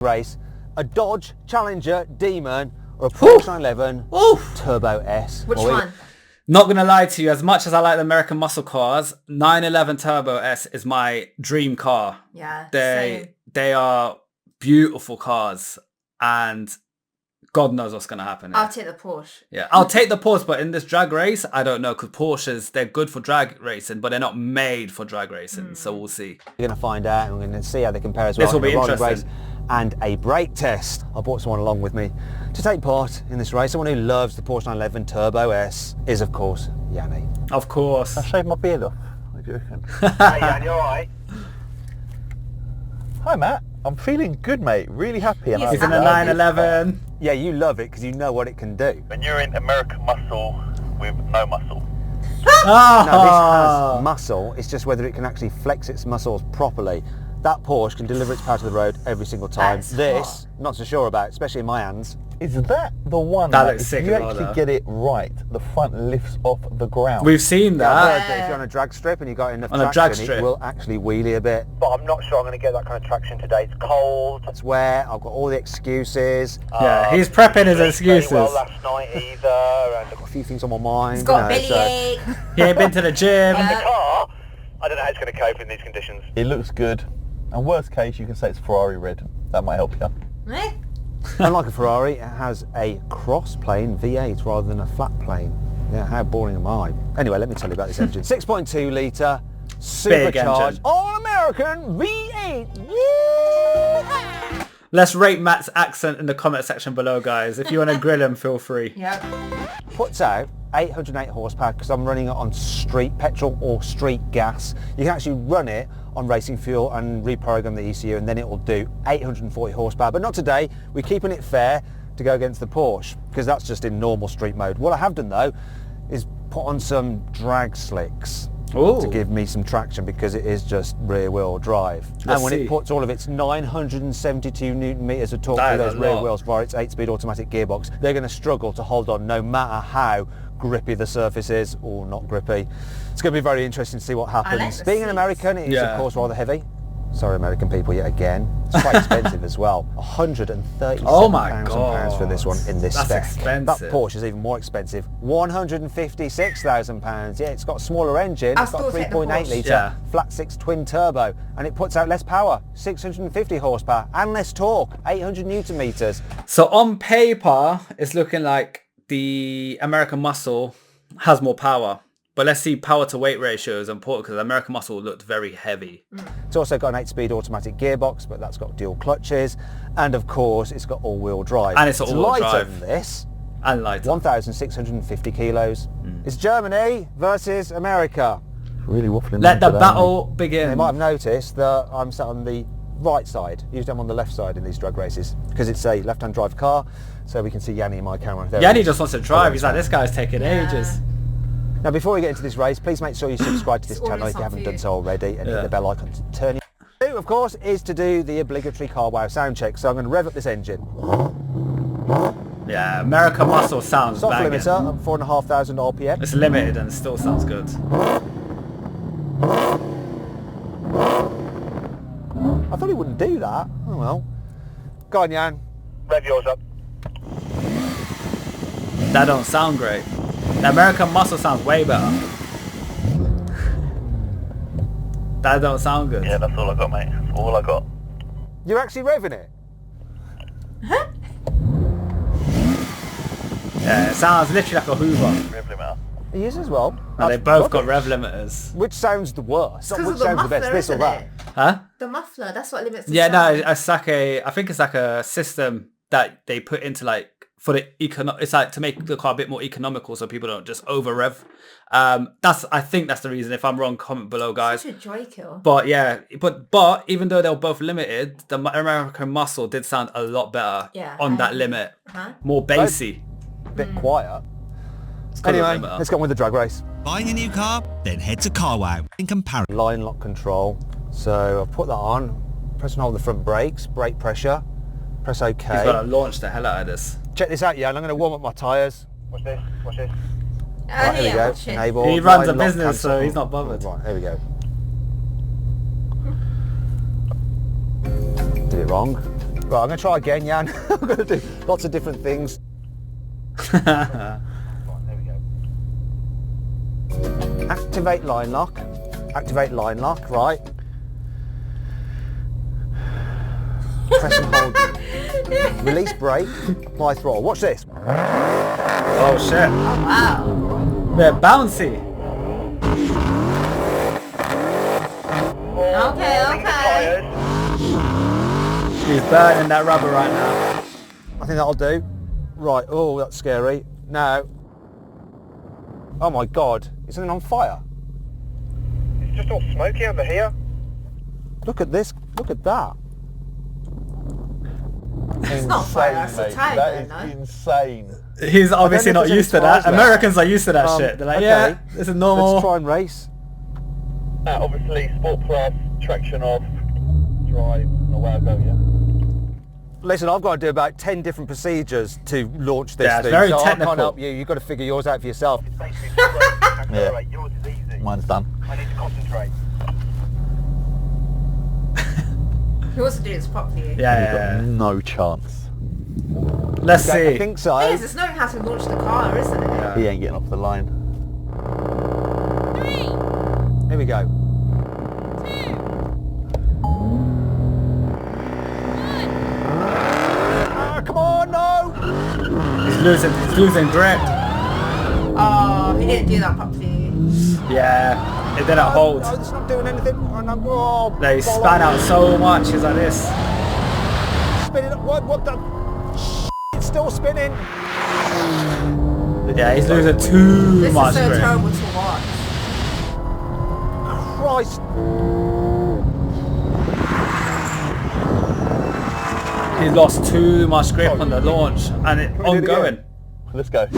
race, a Dodge Challenger Demon or a Porsche 911 Turbo S. Which one? Not gonna lie to you, as much as I like the American muscle cars, 911 Turbo S is my dream car. Yeah, they are beautiful cars, and God knows what's gonna happen. I'll take the Porsche. Yeah, I'll take the Porsche, but in this drag race, I don't know, because Porsches, they're good for drag racing, but they're not made for drag racing. So we'll see. We're going to find out, and we're going to see how they compare as well. This will be interesting. Race and a brake test. I brought someone along with me to take part in this race. Someone who loves the Porsche 911 Turbo S is, of course, Yanni. Of course. I shaved my beard off. What do you reckon? Hey, Yanni, you all right? Hi, Matt. I'm feeling good, mate. Really happy. And He's in a 911. Yeah, you love it because you know what it can do. When you're in American muscle with no muscle. No, this has muscle. It's just whether it can actually flex its muscles properly. That Porsche can deliver its power to the road every single time. That's This, not so sure about, especially in my hands. Is that the one That that looks if sick you as well, actually though. get it right, the front lifts off the ground? We've seen I've heard that. that if you're on a drag strip and you've got enough On a traction, drag strip. it will actually wheelie a bit. But I'm not sure I'm going to get that kind of traction today. It's cold, it's wet, I've got all the excuses. Yeah, he's prepping his excuses. Well last night either, and I've got a few things on my mind. He's got a you know, bellyache. He ain't been to the gym. The car, I don't know how it's going to cope in these conditions. It looks good. And worst case, you can say it's Ferrari red. That might help you. Eh? Unlike a Ferrari, it has a cross-plane V8 rather than a flat plane. Yeah, how boring am I? Anyway, let me tell you about this engine. 6.2 litre, supercharged, engine. all-American V8. Woo! Let's rate Matt's accent in the comment section below, guys. If you want to grill him, feel free. Yep. Puts out 808 horsepower because I'm running it on street petrol or street gas. You can actually run it on racing fuel and reprogram the ECU, and then it will do 840 horsepower. But not today. We're keeping it fair to go against the Porsche because that's just in normal street mode. What I have done though is put on some drag slicks to give me some traction because it is just rear wheel drive. And when it puts all of its 972 Newton meters of torque through those rear wheels via its 8-speed automatic gearbox, they're going to struggle to hold on no matter how grippy the surface is or not grippy. It's going to be very interesting to see what happens. Being an American, it is of course rather heavy. Sorry, American people, yet again. It's quite expensive as well. £137,000 for this one in this spec. Expensive. That Porsche is even more expensive. £156,000. Yeah, it's got a smaller engine. It's got 3.8 litre flat six twin turbo, and it puts out less power, 650 horsepower, and less torque, 800 Newton meters. So on paper, it's looking like the American muscle has more power. But let's see power to weight ratios and important because the American muscle looked very heavy. It's also got an 8-speed automatic gearbox, but that's got dual clutches, and of course it's got all-wheel drive. And it's all-wheel lighter drive. than this. And lighter. 1,650 kilos. It's Germany versus America. Really waffling. Let the battle begin. You might have noticed that I'm sat on the right side. Usually I'm on the left side in these drag races because it's a left-hand drive car, so we can see Yanni in my camera. There Yanni just wants to drive. He's like, this guy's taking ages. Now, before we get into this race, please make sure you subscribe to this channel if you haven't done so already, and hit the bell icon to turn it. Of course, is to do the obligatory car wow sound check. So I'm going to rev up this engine. Yeah, American muscle sounds Soft banging. limiter up 4,500 RPM. It's limited and it still sounds good. I thought he wouldn't do that. Oh well. Go on, Jan. Rev yours up. That don't sound great. The American muscle sounds way better. That don't sound good. Yeah, that's all I got, mate. That's all I got. You're actually revving it? Yeah, it sounds literally like a Hoover. Rev limiter. He is as well. And they both got rev limiters. Which sounds the worst? Because Which of the sounds the best? muffler, This or isn't that? it? Huh? The muffler, that's what limits the Yeah, no, sound. it's like I think it's like a system that they put into like for the it's like to make the car a bit more economical so people don't just over rev. I think that's the reason. If I'm wrong, comment below, guys. Such a joy kill. But yeah, but even though they were both limited, the American muscle did sound a lot better on that limit. More bassy. Bit quiet. Anyway, let's go on with the drag race. Buying a new car? Then head to CarWow in comparison. Line lock control. So I've put that on. Press and hold the front brakes. Brake pressure. Press OK. He's got to launch the hell out of this. Check this out, yeah. I'm going to warm up my tyres. Watch this. Watch this. Right, here we go. Enable. He runs a line lock business, cancel. so he's not bothered. Right, here we go. Did it wrong. Right, I'm going to try again, Jan. I'm going to do lots of different things. Right, there we go. Activate line lock. Activate line lock, right. Press and hold. Release brake, apply throttle. Watch this. Oh shit. Oh, wow. They're bouncy. Okay. He's burning that rubber right now. I think that'll do. Right, oh, that's scary. Now, oh my God, is something on fire? It's just all smoky under here. Look at this, look at that. It's not fire, that's a mate. tire That burn, is no? insane. He's obviously know if not there's used to any that. fires left. Americans are used to that shit. They're like, okay. yeah, this is normal. Let's try and race. Obviously, sport plus, traction off, drive, and away I go, yeah? Listen, I've got to do about 10 different procedures to launch this Yeah, it's thing, very so I technical. can't help you. You've got to figure yours out for yourself. It's basically just brake, accelerate. Yours is easy. Mine's done. I need to concentrate. He wants to do this properly. Yeah. No chance. Let's Okay, I see. think so. Thing is, it's knowing how to launch the car, isn't it? He ain't getting off the line. Here we go. Come on, no! He's losing grip. Oh, he didn't do that properly. Yeah, it didn't hold. No, it's not doing anything. Oh, no, oh, They span out so much. He's like this. Spinning. What the? It's still spinning. Yeah, he's losing too This much is so grip. terrible to watch. Christ. He's lost too much grip on the launch and it we do it ongoing. again? Let's go.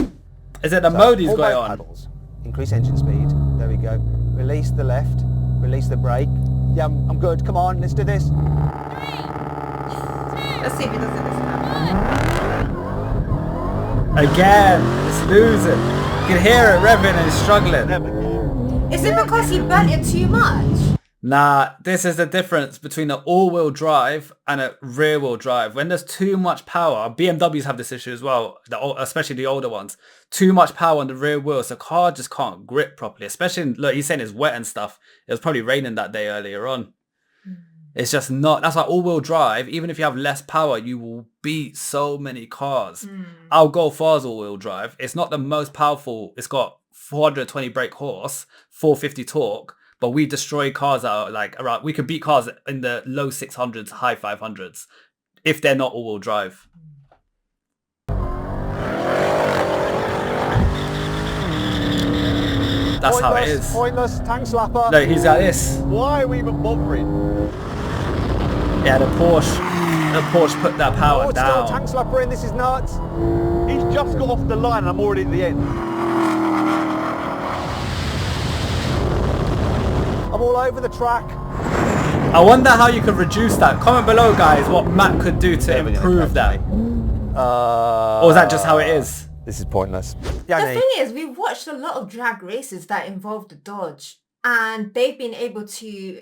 Is it the mode he's Hold got both on? pedals. Increase engine speed. There we go. Release the left. Release the brake. Yeah, I'm good. Come on, let's do this. Let's see if he does it this time. Again, it's losing. You can hear it revving and it's struggling. Is it because he burnt it too much? Nah, this is the difference between an all-wheel drive and a rear-wheel drive. When there's too much power, BMWs have this issue as well, especially the older ones. Too much power on the rear wheels, the car just can't grip properly. Especially, look, he's saying it's wet and stuff. It was probably raining that day earlier on. It's just not, that's why all-wheel drive, even if you have less power, you will beat so many cars. Our Golf R's all-wheel drive, it's not the most powerful. It's got 420 brake horse, 450 torque, but we destroy cars out like around, we could beat cars in the low 600s, high 500s, if they're not all-wheel drive. That's how it is. Pointless. Tank slapper. No, he's like this. Why are we even bothering? Yeah, the Porsche put that power Oh, it's still a down. tank slapper in. This is nuts. He's just got off the line and I'm already at the end. I'm all over the track. I wonder how you could reduce that. Comment below, guys, what Matt could do to Never gonna improve that. Or Or is that just how it is? This is pointless. The Yanni, thing is, we've watched a lot of drag races that involve the Dodge, and they've been able to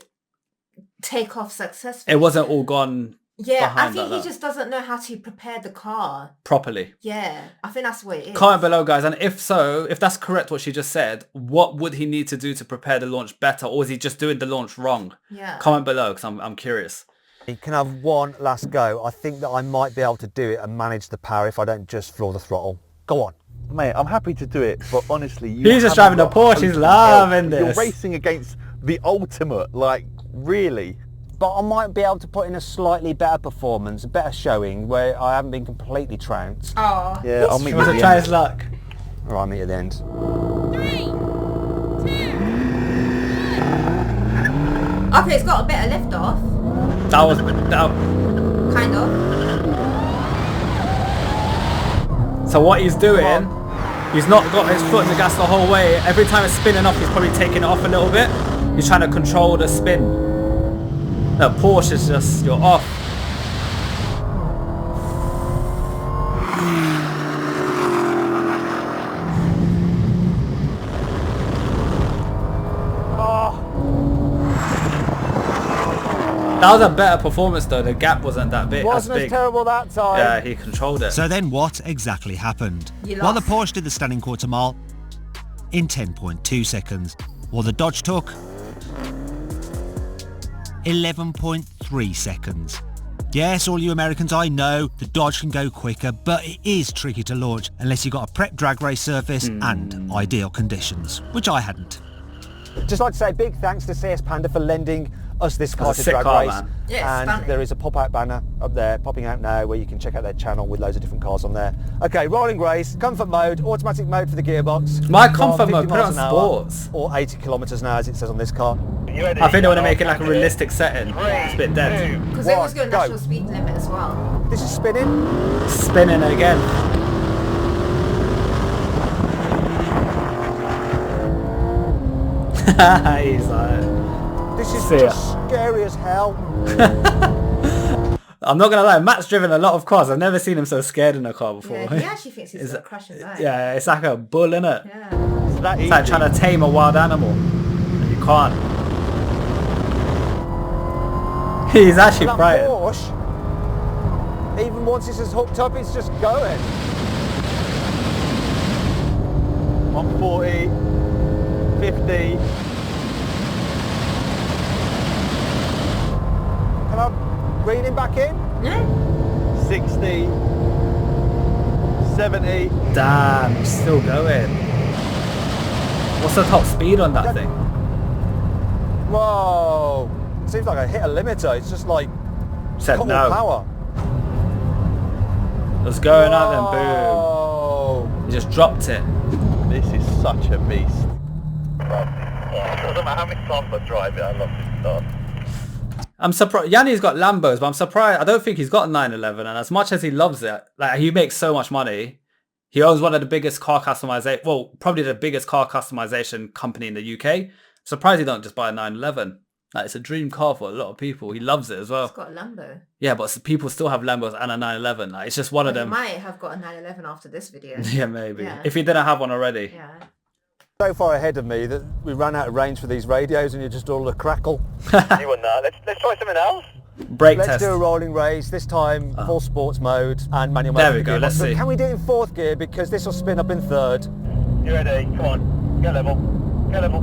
take off successfully. It wasn't all gone Yeah, I behind think like he that. just doesn't know how to prepare the car. properly. Yeah, I think that's what it is. Comment below, guys, and if so, if that's correct what she just said, what would he need to do to prepare the launch better, or is he just doing the launch wrong? Yeah. Comment below, because I'm curious. you can have one last go. I think that I might be able to do it and manage the power if I don't just floor the throttle. Go on. Mate, I'm happy to do it, but honestly, you He's just haven't driving a got Porsche, he's hope loving in this. You're racing against the ultimate, like, really. But I might be able to put in a slightly better performance, a better showing where I haven't been completely trounced. Oh. Yeah, I'll meet He you wants at to the try end. his luck. All right, I'll meet you at the end. 3, 2. Okay, it's got a better lift off, That was... kind of. So what he's doing, he's not got his foot in the gas the whole way. Every time it's spinning off, he's probably taking it off a little bit. He's trying to control the spin. No, Porsche is just, you're off. That was a better performance though. The gap wasn't that big. Wasn't as as big. terrible that time. Yeah, he controlled it. So then what exactly happened? You Well, the lost. Porsche did the standing quarter mile in 10.2 seconds, while the Dodge took 11.3 seconds. Yes, all you Americans, I know the Dodge can go quicker, but it is tricky to launch unless you've got a prep drag race surface and ideal conditions, which I hadn't. Just like to say big thanks to CS Panda for lending us this car That's to a sick drag car, race. man. Yeah, it's and stunning. there is a pop-out banner up there popping out now where you can check out their channel with loads of different cars on there. Okay, rolling race, comfort mode, automatic mode for the gearbox. My Car comfort 50 mode, put it miles on an hour, sports. or 80 kilometers an hour as it says on this car. You ready? I think they want to I'll make it like a count it. realistic setting. It's a bit dead. Because it was One, going go. national speed limit as well. This is spinning. Spinning again. He's like, This is See ya. just scary as hell. I'm not gonna lie, Matt's driven a lot of cars. I've never seen him so scared in a car before. Yeah, he actually thinks he's Is going it- to crash and die. Yeah, it's like a bull, innit? Yeah. It's that It's like easy. trying to tame a wild animal. And you can't. He's actually That frightened. Porsche, even once it's just hooked up, it's just going. 140, 50. Can I reel him back in? Yeah. 60, 70. Damn, he's still going. What's the top speed on that thing? Whoa. Seems like I hit a limiter. It's just like Said total no. power. It's going out then, Whoa. boom. He just dropped it. This is such a beast. It doesn't matter how many times I drive it, I love this stuff. I'm surprised. Yanni's got Lambos, but I'm surprised. I don't think he's got a 911. And as much as he loves it, like he makes so much money. He owns one of the biggest car customization, well, probably the biggest car customization company in the UK. Surprised he don't just buy a 911. Like it's a dream car for a lot of people. He loves it as well. He's got a Lambo. Yeah, but people still have Lambos and a 911. Like it's just one of He them. might have got a 911 after this video. Yeah, maybe. Yeah. If he didn't have one already. Yeah. So far ahead of me that we ran out of range for these radios and you're just all a crackle. You want that? Let's try something else. Brake Let's test. do a rolling race, this time full sports mode and manual mode. There for we the go, gearbox. let's But see. can we do it in fourth gear because this will spin up in third? You ready? Come on. Get level. Get level.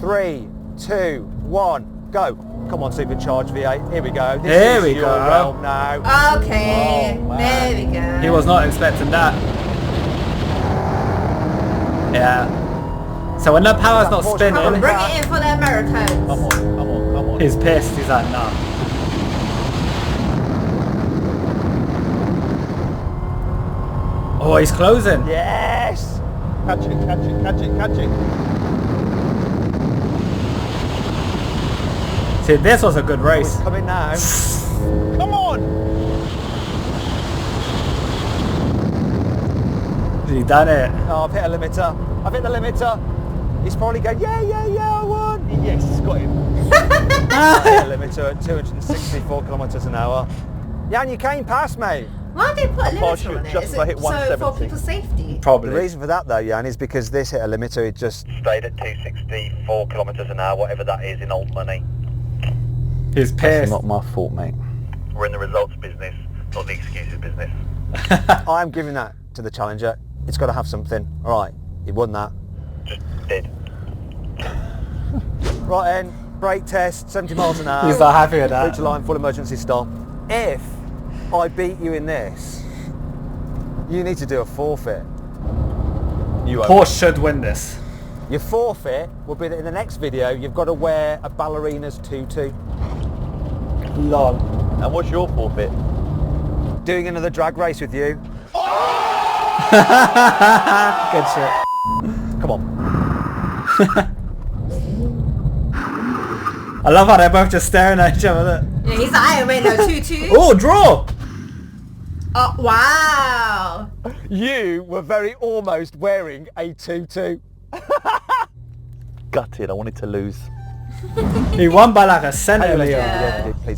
3, 2, 1, go. Come on, supercharged V8. Here we go. This Here is we your go. realm now. Okay. Oh, man. There we go. He was not expecting that. Yeah. So when the power's not Porsche Come on, spinning, bring it in for the Americans. Come on, come on, come on. he's pissed. He's like, nah. Oh, he's closing. Yes! Catch it, catch it, catch it, catch it. See, this was a good Oh, race. it's coming now. Come on. He done it. Oh, I've hit a limiter. I've hit the limiter. He's probably going, yeah, I won. Yes, got him. I hit a limiter at 264 kilometres an hour. Jan, you came past, mate. Why did they put a limiter shoot on it? just Is if I it hit so 170. for people's safety? The Probably. reason for that though, Jan, is because this hit a limiter. It just Stayed at 264 kilometres an hour, whatever that is in old money. He's pissed. my fault, mate. We're in the results business, not the excuses business. I'm giving that to the challenger. It's got to have something. All right, he won that. Just did. Right then, brake test, 70 miles an hour. He's not happy with Reach the that. line, full emergency stop. If I beat you in this, you need to do a forfeit. You own Porsche should win this. Your forfeit will be that in the next video, you've got to wear a ballerina's tutu. Lol. it. And what's your forfeit? Doing another drag race with you. Good shit. Come on. I love how they're both just staring at each other. Yeah, he's like, I ain't wearing no tutu. Oh, draw! Oh, wow. You were very almost wearing a tutu. Gutted, I wanted to lose. He won by like a centimetre. Yeah. Please